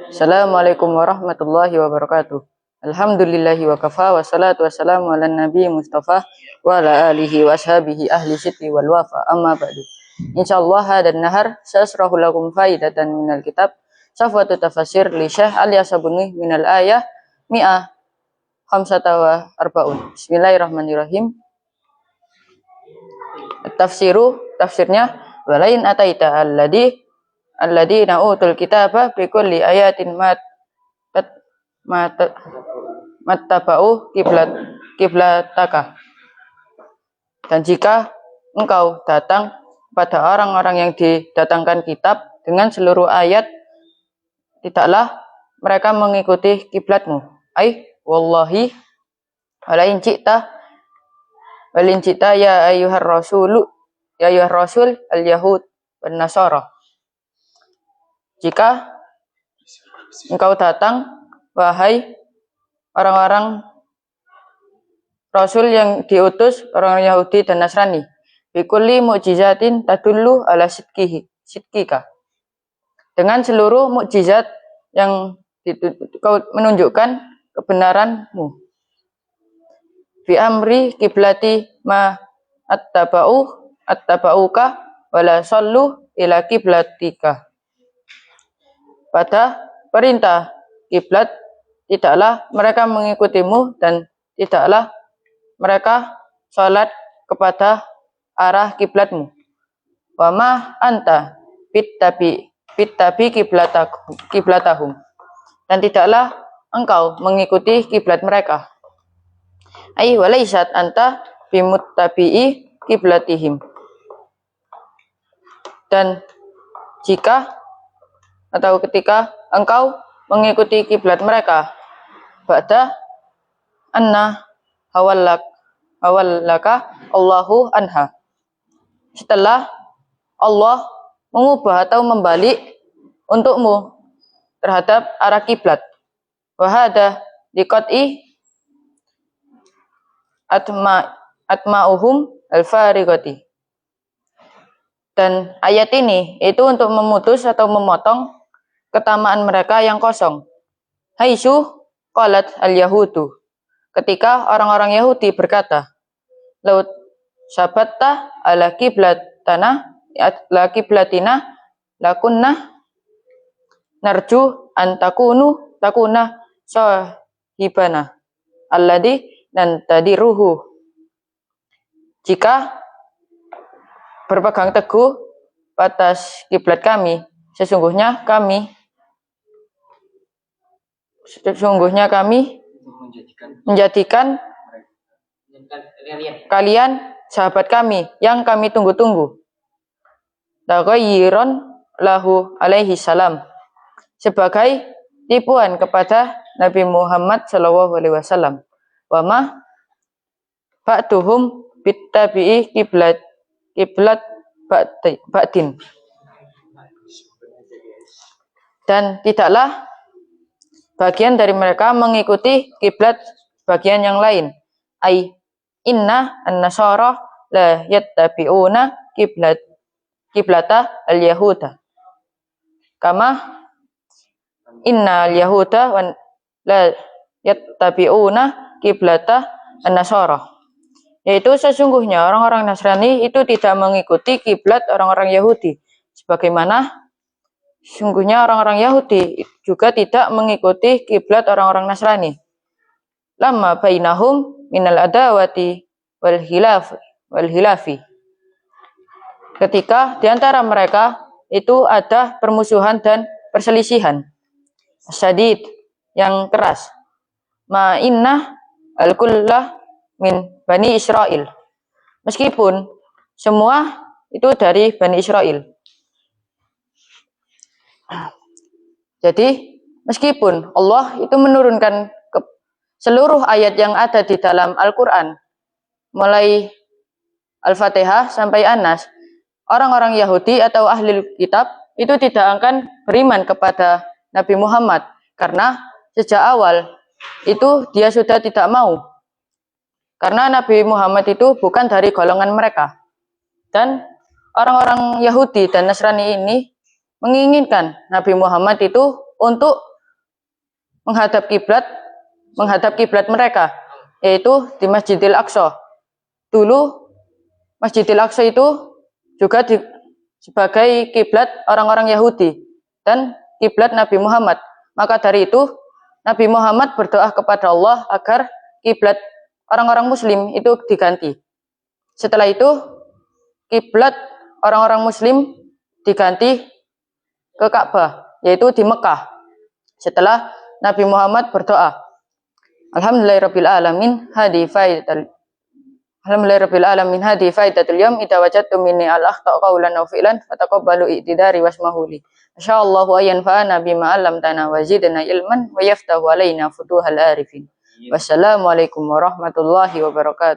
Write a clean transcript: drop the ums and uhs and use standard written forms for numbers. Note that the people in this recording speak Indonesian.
Assalamualaikum warahmatullahi wabarakatuh. Alhamdulillahi wa kafa wa salatu wassalamu ala nabi Mustafa wa ala alihi wa ashabihi ahli sidqi wal wafa amma ba'du. Insyaallah hadan nahar sasrahu lakum faidatan minal kitab safwatu tafasir li Syekh Ali Asabuni minal ayah mi'ah khamsata wa arba'un. Bismillahirrahmanirrahim. Tafsirnya walain ataita alladina utul kitaba bi kulli ayatin mattaba'u kiblataka. Dan jika engkau datang pada orang-orang yang didatangkan kitab dengan seluruh ayat, tidaklah mereka mengikuti kiblatmu. Wallahi walin cita ya ayyuhar rasul al-yahud wan nasara. Jika engkau datang, wahai orang-orang rasul yang diutus orang Yahudi dan Nasrani, bikulli mu'jizatin tadullu ala sidqika, dengan seluruh mukjizat yang kau menunjukkan kebenaranmu. Fi amri kiblati ma attaba'uka wala sallu ila kiblatika. Pada perintah kiblat, tidaklah mereka mengikutimu dan tidaklah mereka salat kepada arah kiblatmu. Wa ma anta bittabi kiblatahum, dan tidaklah engkau mengikuti kiblat mereka. Walaisat anta bimuttabi'i kiblatihim, dan jika atau ketika engkau mengikuti kiblat mereka, ba'da anna hawallaka Allahu anha, setelah Allah mengubah atau membalik untukmu terhadap arah kiblat. Wa hada liqat'i atma'uhum al-fariqati, dan ayat ini itu untuk memutus atau memotong ketamaan mereka yang kosong. Haitsu qalat al-yahudu, ketika orang-orang Yahudi berkata, laut sabatta ala kiblatina lakunna narju an takuna sahibana alladhi nantadiruhu. Jika berpegang teguh atas kiblat kami, sesungguhnya kami menjadikan kalian sahabat kami yang kami tunggu-tunggu. Taghayyiron lahu alaihi salam, sebagai tipuan kepada Nabi Muhammad sallallahu alaihi wasallam. Wa ma ba'duhum bittabi'i kiblat ba'din, dan tidaklah bagian dari mereka mengikuti kiblat bagian yang lain. Inna an-nasara la yattabi'una kiblata al-yahuda kama inna al-yahuda la yattabi'una kiblata an-nasara, yaitu sesungguhnya orang-orang Nasrani itu tidak mengikuti kiblat orang-orang Yahudi, sebagaimana sesungguhnya orang-orang Yahudi juga tidak mengikuti kiblat orang-orang Nasrani. Lamma bainahum minal adawati wal hilafi, ketika di antara mereka itu ada permusuhan dan perselisihan syadid, yang keras. Ma inna al-kullah min Bani Israel, meskipun semua itu dari Bani Israel. Jadi meskipun Allah itu menurunkan seluruh ayat yang ada di dalam Al-Quran, mulai Al-Fatihah sampai An-Nas, orang-orang Yahudi atau ahli kitab itu tidak akan beriman kepada Nabi Muhammad, karena sejak awal itu dia sudah tidak mau, karena Nabi Muhammad itu bukan dari golongan mereka. Dan orang-orang Yahudi dan Nasrani ini menginginkan Nabi Muhammad itu untuk menghadap kiblat mereka, yaitu di Masjidil Aqsa. Dulu Masjidil Aqsa itu juga sebagai kiblat orang-orang Yahudi dan kiblat Nabi Muhammad. Maka dari itu Nabi Muhammad berdoa kepada Allah agar kiblat orang-orang Muslim itu diganti. Setelah itu kiblat orang-orang Muslim diganti ke Ka'bah, yaitu di Mekah. Setelah Nabi Muhammad berdoa, Alhamdulillahirabbil alamin hadi faidatul yawm idza wajadtum minni al-akhta qawlan aw fi'lan fataqabbalu i'tidari wasmahuli. Insyaallah wa yanfa'ana bima 'allamtana wa zidna ilman wa yaftahu alaina futuhal arifin. Wassalamualaikum warahmatullahi wabarakatuh.